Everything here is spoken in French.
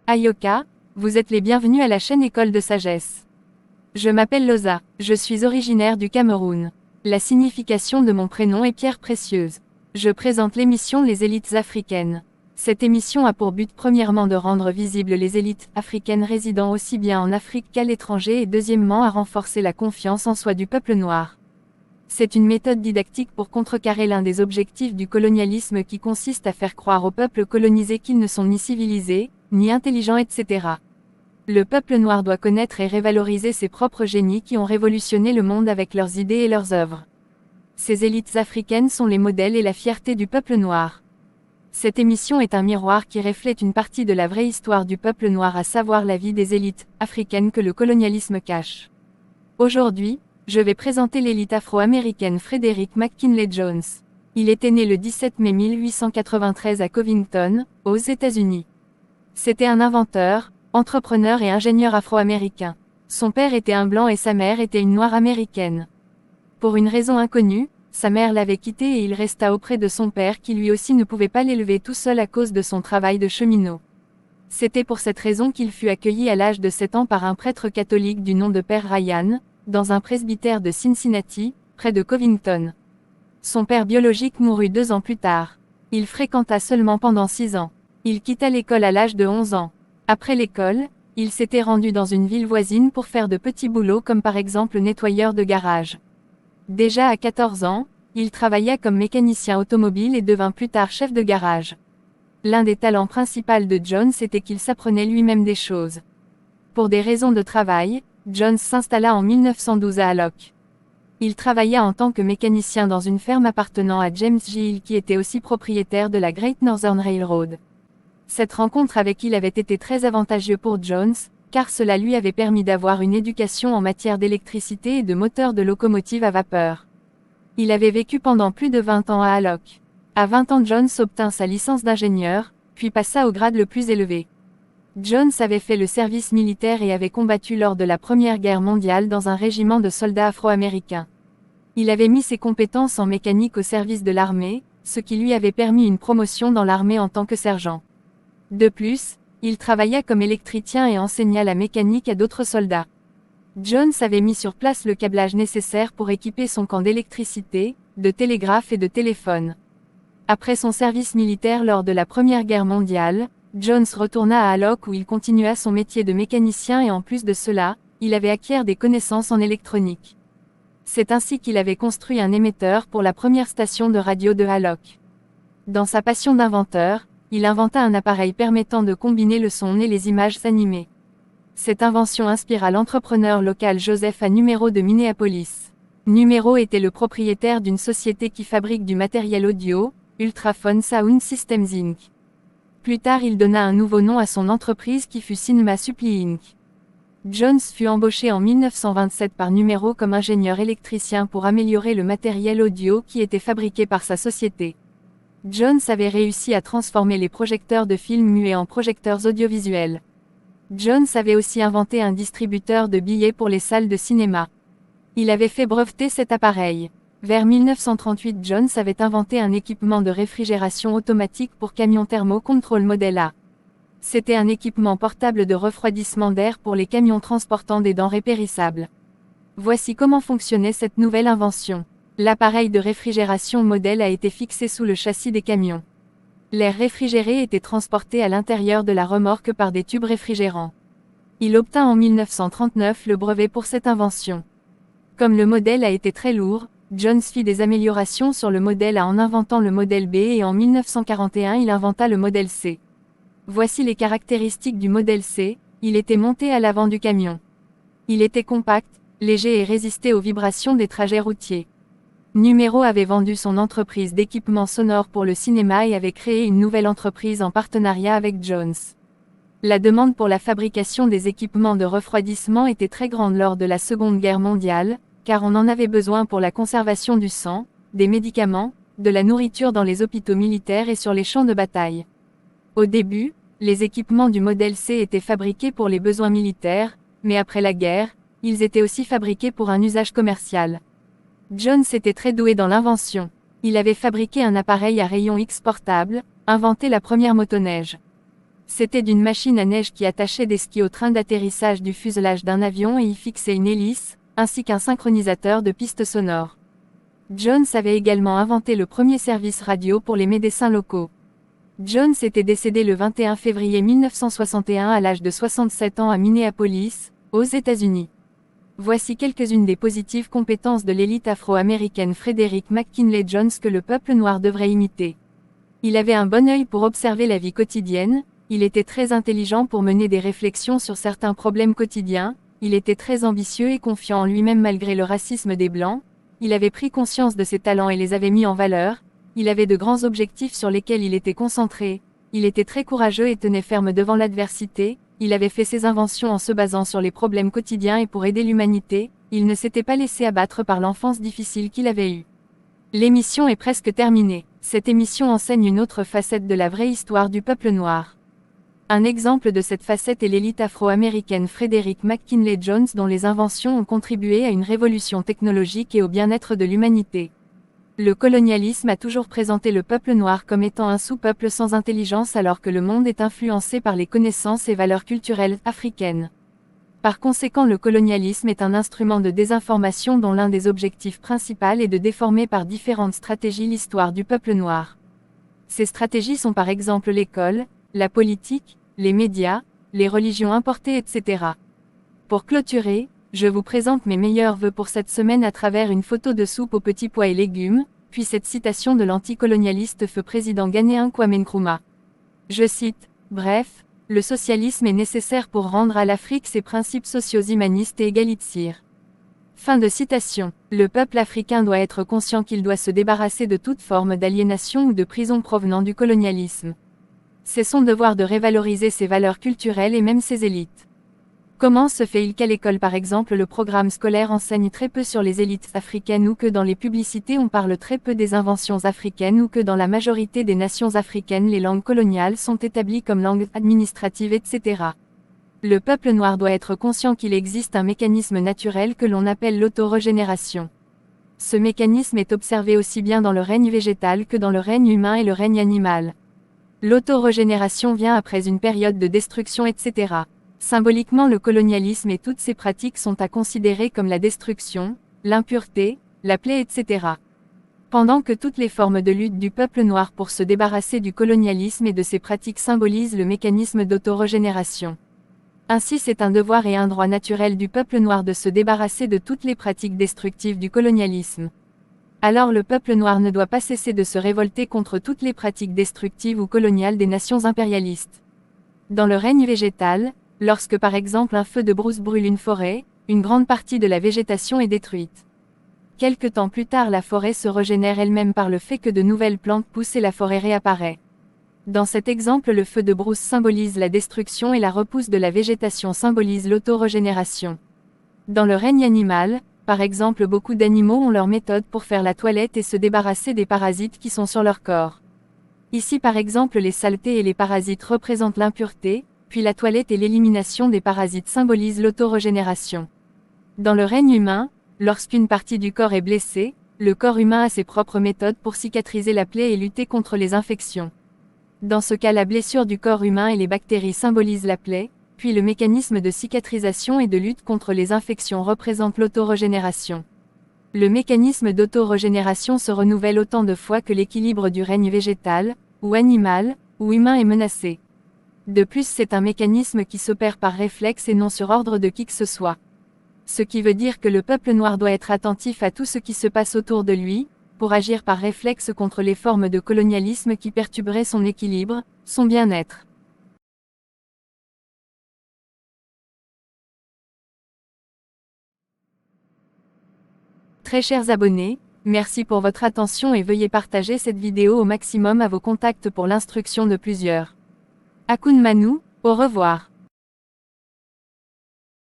Ayoka, vous êtes les bienvenus à la chaîne École de Sagesse. Je m'appelle Loza, je suis originaire du Cameroun. La signification de mon prénom est Pierre Précieuse. Je présente l'émission Les élites africaines. Cette émission a pour but premièrement de rendre visibles les élites africaines résidant aussi bien en Afrique qu'à l'étranger et deuxièmement à renforcer la confiance en soi du peuple noir. C'est une méthode didactique pour contrecarrer l'un des objectifs du colonialisme qui consiste à faire croire aux peuples colonisés qu'ils ne sont ni civilisés, ni intelligents, etc. Le peuple noir doit connaître et révaloriser ses propres génies qui ont révolutionné le monde avec leurs idées et leurs œuvres. Ces élites africaines sont les modèles et la fierté du peuple noir. Cette émission est un miroir qui reflète une partie de la vraie histoire du peuple noir, à savoir la vie des élites africaines que le colonialisme cache. Aujourd'hui, je vais présenter l'élite afro-américaine Frederick McKinley Jones. Il était né le 17 mai 1893 à Covington, aux États-Unis. C'était un inventeur, entrepreneur et ingénieur afro-américain. Son père était un blanc et sa mère était une noire américaine. Pour une raison inconnue, sa mère l'avait quitté et il resta auprès de son père qui lui aussi ne pouvait pas l'élever tout seul à cause de son travail de cheminot. C'était pour cette raison qu'il fut accueilli à l'âge de 7 ans par un prêtre catholique du nom de Père Ryan, dans un presbytère de Cincinnati, près de Covington. Son père biologique mourut 2 ans plus tard. Il fréquenta seulement pendant 6 ans. Il quitta l'école à l'âge de 11 ans. Après l'école, il s'était rendu dans une ville voisine pour faire de petits boulots comme par exemple nettoyeur de garage. Déjà à 14 ans, il travailla comme mécanicien automobile et devint plus tard chef de garage. L'un des talents principaux de Jones était qu'il s'apprenait lui-même des choses. Pour des raisons de travail, Jones s'installa en 1912 à Alloc. Il travailla en tant que mécanicien dans une ferme appartenant à James J. Hill qui était aussi propriétaire de la Great Northern Railroad. Cette rencontre avec Hill avait été très avantageuse pour Jones, car cela lui avait permis d'avoir une éducation en matière d'électricité et de moteurs de locomotives à vapeur. Il avait vécu pendant plus de 20 ans à Alloc. À 20 ans, Jones obtint sa licence d'ingénieur, puis passa au grade le plus élevé. Jones avait fait le service militaire et avait combattu lors de la Première Guerre mondiale dans un régiment de soldats afro-américains. Il avait mis ses compétences en mécanique au service de l'armée, ce qui lui avait permis une promotion dans l'armée en tant que sergent. De plus, il travailla comme électricien et enseigna la mécanique à d'autres soldats. Jones avait mis sur place le câblage nécessaire pour équiper son camp d'électricité, de télégraphe et de téléphone. Après son service militaire lors de la Première Guerre mondiale, Jones retourna à Alloc où il continua son métier de mécanicien et en plus de cela, il avait acquis des connaissances en électronique. C'est ainsi qu'il avait construit un émetteur pour la première station de radio de Alloc. Dans sa passion d'inventeur, il inventa un appareil permettant de combiner le son et les images animées. Cette invention inspira l'entrepreneur local Joseph A. Numero de Minneapolis. Numero était le propriétaire d'une société qui fabrique du matériel audio, Ultraphone Sound Systems Inc. Plus tard, il donna un nouveau nom à son entreprise qui fut Cinema Supply Inc. Jones fut embauché en 1927 par Numero comme ingénieur électricien pour améliorer le matériel audio qui était fabriqué par sa société. Jones avait réussi à transformer les projecteurs de films muets en projecteurs audiovisuels. Jones avait aussi inventé un distributeur de billets pour les salles de cinéma. Il avait fait breveter cet appareil. Vers 1938, Jones avait inventé un équipement de réfrigération automatique pour camions Thermo-Control Model A. C'était un équipement portable de refroidissement d'air pour les camions transportant des denrées périssables. Voici comment fonctionnait cette nouvelle invention. L'appareil de réfrigération Model A été fixé sous le châssis des camions. L'air réfrigéré était transporté à l'intérieur de la remorque par des tubes réfrigérants. Il obtint en 1939 le brevet pour cette invention. Comme le Model A était très lourd, Jones fit des améliorations sur le Model A en inventant le Modèle B et en 1941 il inventa le Modèle C. Voici les caractéristiques du Modèle C, il était monté à l'avant du camion. Il était compact, léger et résistait aux vibrations des trajets routiers. Numero avait vendu son entreprise d'équipements sonores pour le cinéma et avait créé une nouvelle entreprise en partenariat avec Jones. La demande pour la fabrication des équipements de refroidissement était très grande lors de la Seconde Guerre mondiale, car on en avait besoin pour la conservation du sang, des médicaments, de la nourriture dans les hôpitaux militaires et sur les champs de bataille. Au début, les équipements du Modèle C étaient fabriqués pour les besoins militaires, mais après la guerre, ils étaient aussi fabriqués pour un usage commercial. Jones était très doué dans l'invention. Il avait fabriqué un appareil à rayon X portable, inventé la première motoneige. C'était d'une machine à neige qui attachait des skis au train d'atterrissage du fuselage d'un avion et y fixait une hélice, ainsi qu'un synchronisateur de pistes sonores. Jones avait également inventé le premier service radio pour les médecins locaux. Jones était décédé le 21 février 1961 à l'âge de 67 ans à Minneapolis, aux États-Unis. Voici quelques-unes des positives compétences de l'élite afro-américaine Frederick McKinley Jones que le peuple noir devrait imiter. Il avait un bon œil pour observer la vie quotidienne, il était très intelligent pour mener des réflexions sur certains problèmes quotidiens, il était très ambitieux et confiant en lui-même malgré le racisme des Blancs, il avait pris conscience de ses talents et les avait mis en valeur, il avait de grands objectifs sur lesquels il était concentré, il était très courageux et tenait ferme devant l'adversité, il avait fait ses inventions en se basant sur les problèmes quotidiens et pour aider l'humanité, il ne s'était pas laissé abattre par l'enfance difficile qu'il avait eue. L'émission est presque terminée. Cette émission enseigne une autre facette de la vraie histoire du peuple noir. Un exemple de cette facette est l'élite afro-américaine Frederick McKinley Jones dont les inventions ont contribué à une révolution technologique et au bien-être de l'humanité. Le colonialisme a toujours présenté le peuple noir comme étant un sous-peuple sans intelligence alors que le monde est influencé par les connaissances et valeurs culturelles africaines. Par conséquent, le colonialisme est un instrument de désinformation dont l'un des objectifs principaux est de déformer par différentes stratégies l'histoire du peuple noir. Ces stratégies sont par exemple l'école, la politique, les médias, les religions importées, etc. Pour clôturer, je vous présente mes meilleurs vœux pour cette semaine à travers une photo de soupe aux petits pois et légumes, puis cette citation de l'anticolonialiste feu président ghanéen Kwame Nkrumah. Je cite, « Bref, le socialisme est nécessaire pour rendre à l'Afrique ses principes sociaux humanistes et égalitaires. » Fin de citation. Le peuple africain doit être conscient qu'il doit se débarrasser de toute forme d'aliénation ou de prison provenant du colonialisme. C'est son devoir de révaloriser ses valeurs culturelles et même ses élites. Comment se fait-il qu'à l'école par exemple le programme scolaire enseigne très peu sur les élites africaines ou que dans les publicités on parle très peu des inventions africaines ou que dans la majorité des nations africaines les langues coloniales sont établies comme langues administratives, etc. Le peuple noir doit être conscient qu'il existe un mécanisme naturel que l'on appelle l'autorégénération. Ce mécanisme est observé aussi bien dans le règne végétal que dans le règne humain et le règne animal. L'autorégénération vient après une période de destruction, etc. Symboliquement, le colonialisme et toutes ses pratiques sont à considérer comme la destruction, l'impureté, la plaie, etc. Pendant que toutes les formes de lutte du peuple noir pour se débarrasser du colonialisme et de ses pratiques symbolisent le mécanisme d'autorégénération. Ainsi, c'est un devoir et un droit naturel du peuple noir de se débarrasser de toutes les pratiques destructives du colonialisme. Alors le peuple noir ne doit pas cesser de se révolter contre toutes les pratiques destructives ou coloniales des nations impérialistes. Dans le règne végétal, lorsque par exemple un feu de brousse brûle une forêt, une grande partie de la végétation est détruite. Quelque temps plus tard, la forêt se régénère elle-même par le fait que de nouvelles plantes poussent et la forêt réapparaît. Dans cet exemple, le feu de brousse symbolise la destruction et la repousse de la végétation symbolise l'autorégénération. Dans le règne animal, par exemple, beaucoup d'animaux ont leur méthode pour faire la toilette et se débarrasser des parasites qui sont sur leur corps. Ici par exemple, les saletés et les parasites représentent l'impureté, puis la toilette et l'élimination des parasites symbolisent l'autorégénération. Dans le règne humain, lorsqu'une partie du corps est blessée, le corps humain a ses propres méthodes pour cicatriser la plaie et lutter contre les infections. Dans ce cas, la blessure du corps humain et les bactéries symbolisent la plaie, puis le mécanisme de cicatrisation et de lutte contre les infections représente l'autorégénération. Le mécanisme d'autorégénération se renouvelle autant de fois que l'équilibre du règne végétal, ou animal, ou humain est menacé. De plus, c'est un mécanisme qui s'opère par réflexe et non sur ordre de qui que ce soit. Ce qui veut dire que le peuple noir doit être attentif à tout ce qui se passe autour de lui, pour agir par réflexe contre les formes de colonialisme qui perturberaient son équilibre, son bien-être. Très chers abonnés, merci pour votre attention et veuillez partager cette vidéo au maximum à vos contacts pour l'instruction de plusieurs. Akun Manu, au revoir.